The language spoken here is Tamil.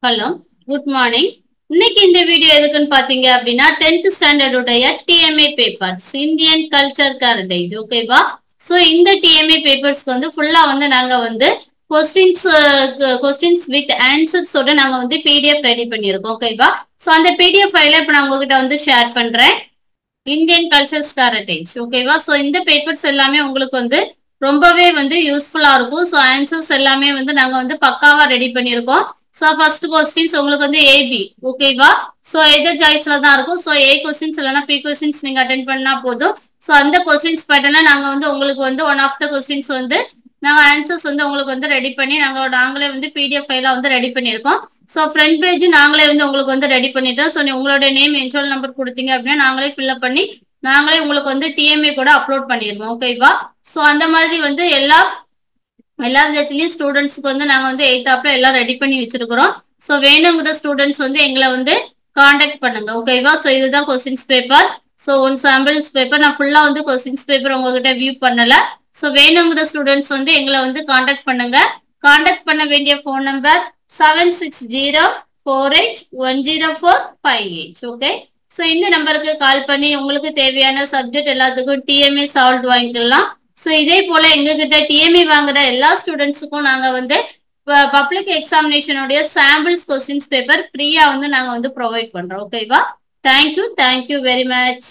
Hello, good morning. இன்னைக்கு இந்த வீடியோ எதுக்குன்னு பாத்தீங்க அப்படின்னா 10th ஸ்டாண்டர்ட் உடைய DMA papers Indian culture heritage ஓகேவா. ஸோ இந்த டிஎம்ஏ பேப்பர்ஸ்க்கு வந்து ஃபுல்லா வந்து நாங்க வந்து கொஸ்டின்ஸ் வித் ஆன்சர்ஸோட நாங்க வந்து பிடிஎஃப் ரெடி பண்ணியிருக்கோம் ஓகேவா. ஸோ அந்த பிடிஎஃப் ஃபைல இப்போ நான் உங்ககிட்ட வந்து ஷேர் பண்றேன். இந்தியன் கல்ச்சர்ஸ் ஹெரிடேஜ் ஓகேவா. ஸோ இந்த பேப்பர்ஸ் எல்லாமே உங்களுக்கு வந்து ரொம்பவே வந்து யூஸ்ஃபுல்லா இருக்கும். ஸோ ஆன்சர்ஸ் எல்லாமே வந்து நாங்க வந்து பக்காவா ரெடி பண்ணியிருக்கோம். ஸோ ஃபர்ஸ்ட் கொஸ்டின்ஸ் உங்களுக்கு வந்து ஏபி ஓகேவா. ஸோ எதர் சாய்ஸ்ல தான் இருக்கும். ஸோ ஏ கொஸ்டின்ஸ் இல்லைன்னா பி கொஸ்டின்ஸ் நீங்க அட்டென்ட் பண்ணா போதும். ஸோ அந்த கொஸ்டின்ஸ் பேட்டர்னா நாங்க வந்து உங்களுக்கு வந்து ஒன் ஆஃப் த கொஸ்டின்ஸ் வந்து நாங்க ஆன்சர்ஸ் வந்து உங்களுக்கு வந்து ரெடி பண்ணி நாங்களே வந்து பிடிஎஃப் ஃபைலா வந்து ரெடி பண்ணியிருக்கோம். ஸோ ஃப்ரண்ட் பேஜ் நாங்களே வந்து உங்களுக்கு வந்து ரெடி பண்ணிட்டோம். ஸோ உங்களோட நேம் இன்ஷுவல் நம்பர் கொடுத்தீங்க அப்படின்னா நாங்களே ஃபில்அப் பண்ணி நாங்களே உங்களுக்கு வந்து டிஎம்ஏ கூட அப்லோட் பண்ணிடுவோம் ஓகேவா. ஸோ அந்த மாதிரி வந்து எல்லா விதத்துலயும் ஸ்டூடெண்ட்ஸ்க்கு வந்து நாங்க வந்து எய்தாப்ல எல்லாம் ரெடி பண்ணி வச்சிருக்கிறோம். ஸோ வேணுங்கிற ஸ்டூடெண்ட்ஸ் வந்து எங்களை வந்து காண்டாக்ட் பண்ணுங்க ஓகேவா. ஸோ இதுதான் questions paper. So one samples paper நான் ஃபுல்லா வந்து கொஸ்டின்ஸ் பேப்பர் உங்ககிட்ட வியூ பண்ணல. ஸோ வேணுங்கிற ஸ்டூடெண்ட்ஸ் வந்து எங்களை வந்து காண்டாக்ட் பண்ணுங்க. காண்டாக்ட் பண்ண வேண்டிய ஃபோன் நம்பர் 7604810458 ஓகே. ஸோ இந்த நம்பருக்கு கால் பண்ணி உங்களுக்கு தேவையான சப்ஜெக்ட் எல்லாத்துக்கும் டிஎம்ஏ சால்வ் வாங்கிக்கலாம். ஸோ இதே போல எங்ககிட்ட டிஎம்ஏ வாங்குற எல்லா ஸ்டூடெண்ட்ஸுக்கும் நாங்க வந்து பப்ளிக் எக்ஸாமினேஷனுடைய சாம்பிள்ஸ் கொஸ்டின்ஸ் பேப்பர் ஃப்ரீயா வந்து நாங்க வந்து ப்ரொவைட் பண்றோம் ஓகேவா. Thank you very much.